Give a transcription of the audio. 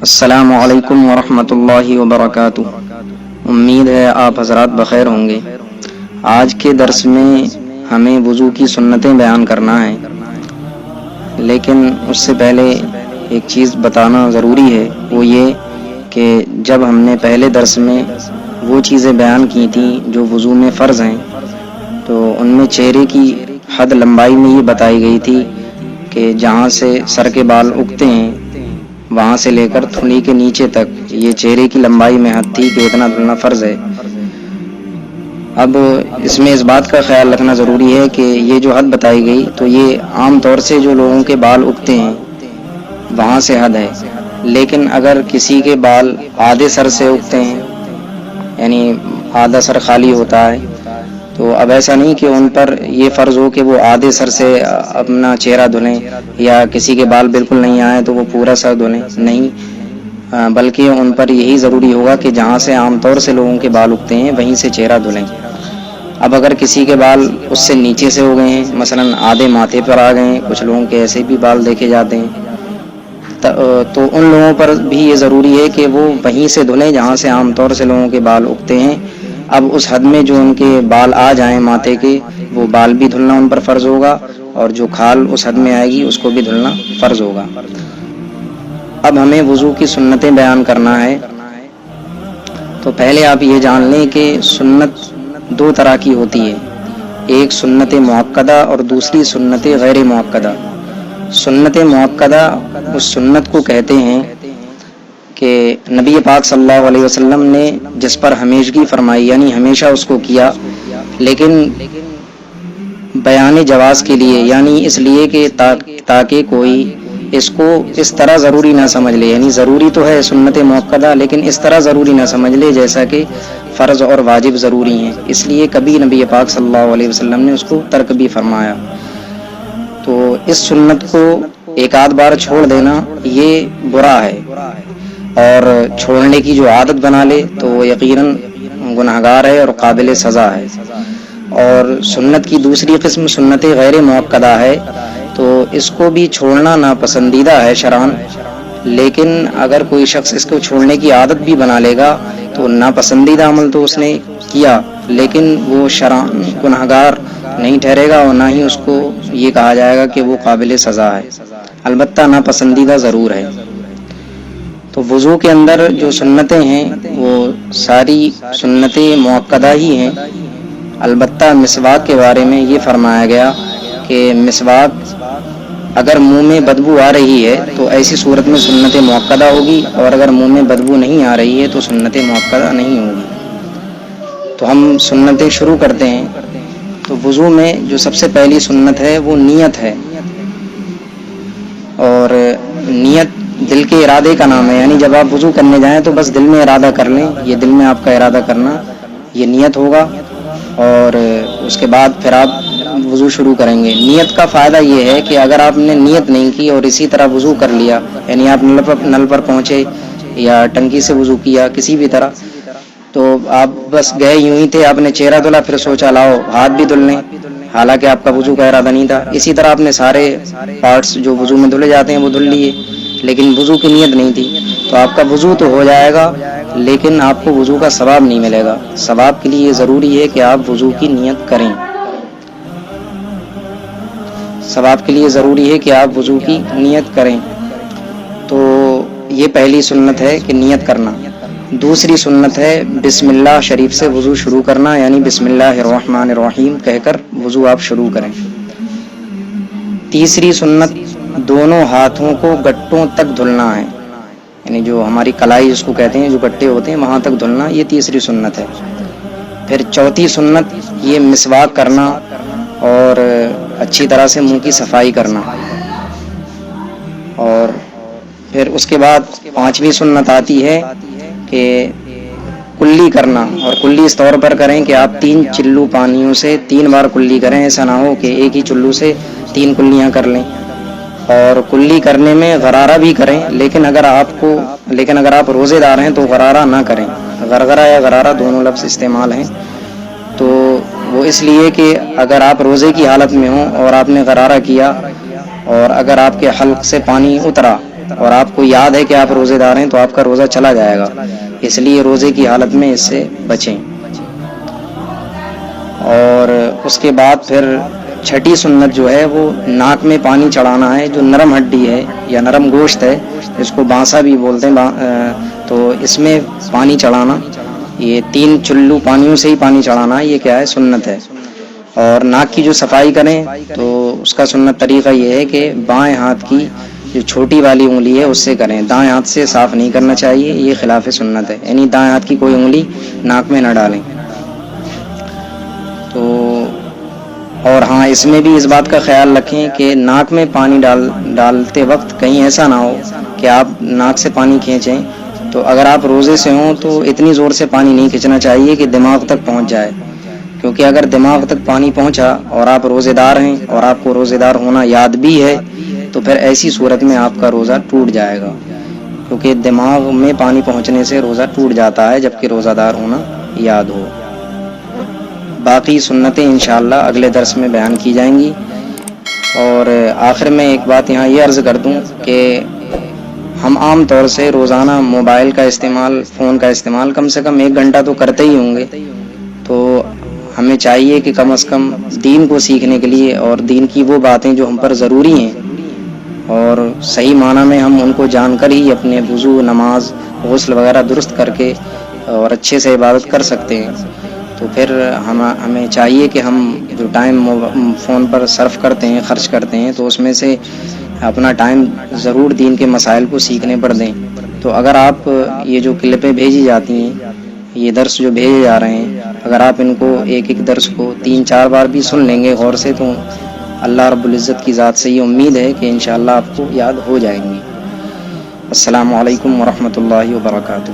السلام علیکم ورحمۃ اللہ وبرکاتہ۔ امید ہے آپ حضرات بخیر ہوں گے۔ آج کے درس میں ہمیں وضو کی سنتیں بیان کرنا ہے، لیکن اس سے پہلے ایک چیز بتانا ضروری ہے، وہ یہ کہ جب ہم نے پہلے درس میں وہ چیزیں بیان کی تھیں جو وضو میں فرض ہیں، تو ان میں چہرے کی حد لمبائی میں یہ بتائی گئی تھی کہ جہاں سے سر کے بال اگتے ہیں وہاں سے لے کر تھنی کے نیچے تک یہ چہرے کی لمبائی میں حد تھی کہ اتنا دھلنا فرض ہے۔ اب اس میں اس بات کا خیال رکھنا ضروری ہے کہ یہ جو حد بتائی گئی تو یہ عام طور سے جو لوگوں کے بال اگتے ہیں وہاں سے حد ہے، لیکن اگر کسی کے بال آدھے سر سے اگتے ہیں، یعنی آدھا سر خالی ہوتا ہے، تو اب ایسا نہیں کہ ان پر یہ فرض ہو کہ وہ آدھے سر سے اپنا چہرہ دھلیں، یا کسی کے بال بالکل نہیں آئے تو وہ پورا سر دھلیں، نہیں، بلکہ ان پر یہی ضروری ہوگا کہ جہاں سے عام طور سے لوگوں کے بال اگتے ہیں وہیں سے چہرہ دھلیں۔ اب اگر کسی کے بال اس سے نیچے سے ہو گئے ہیں، مثلا آدھے ماتھے پر آ گئے ہیں، کچھ لوگوں کے ایسے بھی بال دیکھے جاتے ہیں، تو ان لوگوں پر بھی یہ ضروری ہے کہ وہ وہیں سے دھلیں جہاں سے عام طور سے لوگوں کے بال اگتے ہیں۔ اب اس حد میں جو ان کے بال آ جائیں ماتھے کے، وہ بال بھی دھلنا ان پر فرض ہوگا، اور جو کھال اس حد میں آئے گی اس کو بھی دھلنا فرض ہوگا۔ اب ہمیں وضو کی سنتیں بیان کرنا ہے، تو پہلے آپ یہ جان لیں کہ سنت دو طرح کی ہوتی ہے، ایک سنت مؤکدہ اور دوسری سنت غیر مؤکدہ۔ سنت مؤکدہ اس سنت کو کہتے ہیں کہ نبی پاک صلی اللہ علیہ وسلم نے جس پر ہمیشگی فرمائی، یعنی ہمیشہ اس کو کیا، لیکن بیان جواز کے لیے، یعنی اس لیے کہ تاکہ کوئی اس کو اس طرح ضروری نہ سمجھ لے، یعنی ضروری تو ہے سنت مؤکدہ لیکن اس طرح ضروری نہ سمجھ لے جیسا کہ فرض اور واجب ضروری ہیں، اس لیے کبھی نبی پاک صلی اللہ علیہ وسلم نے اس کو ترک بھی فرمایا۔ تو اس سنت کو ایک آدھ بار چھوڑ دینا یہ برا ہے، اور چھوڑنے کی جو عادت بنا لے تو وہ یقیناً گنہگار ہے اور قابل سزا ہے۔ اور سنت کی دوسری قسم سنت غیر مؤکدہ ہے، تو اس کو بھی چھوڑنا ناپسندیدہ ہے شرعاً، لیکن اگر کوئی شخص اس کو چھوڑنے کی عادت بھی بنا لے گا تو ناپسندیدہ عمل تو اس نے کیا، لیکن وہ شرعاً گنہگار نہیں ٹھہرے گا، اور نہ ہی اس کو یہ کہا جائے گا کہ وہ قابل سزا ہے، البتہ ناپسندیدہ ضرور ہے۔ تو وضو کے اندر جو سنتیں ہیں وہ ساری سنتیں مؤکدہ ہی ہیں، البتہ مسواک کے بارے میں یہ فرمایا گیا کہ مسواک اگر منہ میں بدبو آ رہی ہے تو ایسی صورت میں سنت مؤکدہ ہوگی، اور اگر منہ میں بدبو نہیں آ رہی ہے تو سنت مؤکدہ نہیں ہوگی۔ تو ہم سنتیں شروع کرتے ہیں۔ تو وضو میں جو سب سے پہلی سنت ہے وہ نیت ہے، اور نیت دل کے ارادے کا نام ہے، یعنی جب آپ وضو کرنے جائیں تو بس دل میں ارادہ کر لیں، یہ دل میں آپ کا ارادہ کرنا یہ نیت ہوگا، اور اس کے بعد پھر آپ وضو شروع کریں گے۔ نیت کا فائدہ یہ ہے کہ اگر آپ نے نیت نہیں کی اور اسی طرح وضو کر لیا، یعنی آپ نل پر پہنچے یا ٹنکی سے وضو کیا کسی بھی طرح، تو آپ بس گئے یوں ہی تھے، آپ نے چہرہ دھلا، پھر سوچا لاؤ ہاتھ بھی دھل لیں، حالانکہ آپ کا وضو کا ارادہ نہیں تھا، اسی طرح آپ نے سارے پارٹس جو وضو میں دھلے جاتے ہیں وہ دھل لیے، لیکن وضو کی نیت نہیں تھی، تو آپ کا وضو تو ہو جائے گا لیکن آپ کو وضو کا ثواب نہیں ملے گا۔ ثواب کے لیے ضروری ہے کہ آپ وضو کی نیت کریں، ثواب کے لیے ضروری ہے کہ آپ وضو کی نیت کریں۔ تو یہ پہلی سنت ہے کہ نیت کرنا۔ دوسری سنت ہے بسم اللہ شریف سے وضو شروع کرنا، یعنی بسم اللہ الرحمن الرحیم کہہ کر وضو آپ شروع کریں۔ تیسری سنت دونوں ہاتھوں کو گٹوں تک دھلنا ہے، یعنی جو ہماری کلائی جس کو کہتے ہیں، جو گٹے ہوتے ہیں وہاں تک دھلنا، یہ تیسری سنت ہے۔ پھر چوتھی سنت یہ مسواک کرنا اور اچھی طرح سے منہ کی صفائی کرنا، اور پھر اس کے بعد پانچویں سنت آتی ہے کہ کلی کرنا، اور کلی اس طور پر کریں کہ آپ 3 چلو پانیوں سے 3 بار کلی کریں، ایسا نہ ہو کہ ایک ہی چلو سے 3 کلیاں کر لیں، اور کلی کرنے میں غرارہ بھی کریں، لیکن اگر آپ روزے دار ہیں تو غرارہ نہ کریں، غرغرہ یا غرارہ دونوں لفظ استعمال ہیں، تو وہ اس لیے کہ اگر آپ روزے کی حالت میں ہوں اور آپ نے غرارہ کیا، اور اگر آپ کے حلق سے پانی اترا اور آپ کو یاد ہے کہ آپ روزے دار ہیں تو آپ کا روزہ چلا جائے گا، اس لیے روزے کی حالت میں اس سے بچیں۔ اور اس کے بعد پھر چھٹی سنت جو ہے وہ ناک میں پانی چڑھانا ہے، جو نرم ہڈی ہے یا نرم گوشت ہے، اس کو بانسا بھی بولتے ہیں، تو اس میں پانی چڑھانا، یہ 3 چلو پانیوں سے ہی پانی چڑھانا ہے، یہ کیا ہے؟ سنت ہے۔ اور ناک کی جو صفائی کریں تو اس کا سنت طریقہ یہ ہے کہ بائیں ہاتھ کی جو چھوٹی والی انگلی ہے اس سے کریں، دائیں ہاتھ سے صاف نہیں کرنا چاہیے، یہ خلاف سنت ہے، یعنی دائیں ہاتھ کی کوئی انگلی ناک میں نہ ڈالیں۔ تو اور ہاں، اس میں بھی اس بات کا خیال رکھیں کہ ناک میں پانی ڈالتے وقت کہیں ایسا نہ ہو کہ آپ ناک سے پانی کھینچیں، تو اگر آپ روزے سے ہوں تو اتنی زور سے پانی نہیں کھینچنا چاہیے کہ دماغ تک پہنچ جائے، کیونکہ اگر دماغ تک پانی پہنچا اور آپ روزے دار ہیں اور آپ کو روزے دار ہونا یاد بھی ہے تو پھر ایسی صورت میں آپ کا روزہ ٹوٹ جائے گا، کیونکہ دماغ میں پانی پہنچنے سے روزہ ٹوٹ جاتا ہے جبکہ روزہ دار ہونا یاد ہو۔ باقی سنتیں انشاءاللہ اگلے درس میں بیان کی جائیں گی۔ اور آخر میں ایک بات یہاں یہ عرض کر دوں کہ ہم عام طور سے روزانہ موبائل کا استعمال، فون کا استعمال کم سے کم 1 گھنٹہ تو کرتے ہی ہوں گے، تو ہمیں چاہیے کہ کم از کم دین کو سیکھنے کے لیے اور دین کی وہ باتیں جو ہم پر ضروری ہیں اور صحیح معنی میں ہم ان کو جان کر ہی اپنے وضو، نماز، غسل وغیرہ درست کر کے اور اچھے سے عبادت کر سکتے ہیں، تو پھر ہمیں چاہیے کہ ہم جو ٹائم فون پر صرف کرتے ہیں، خرچ کرتے ہیں، تو اس میں سے اپنا ٹائم ضرور دین کے مسائل کو سیکھنے پر دیں۔ تو اگر آپ یہ جو کلپیں بھیجی جاتی ہیں، یہ درس جو بھیجے جا رہے ہیں، اگر آپ ان کو ایک درس کو 3-4 بار بھی سن لیں گے غور سے، تو اللہ رب العزت کی ذات سے یہ امید ہے کہ انشاءاللہ آپ کو یاد ہو جائیں گی۔ السلام علیکم ورحمۃ اللہ وبرکاتہ۔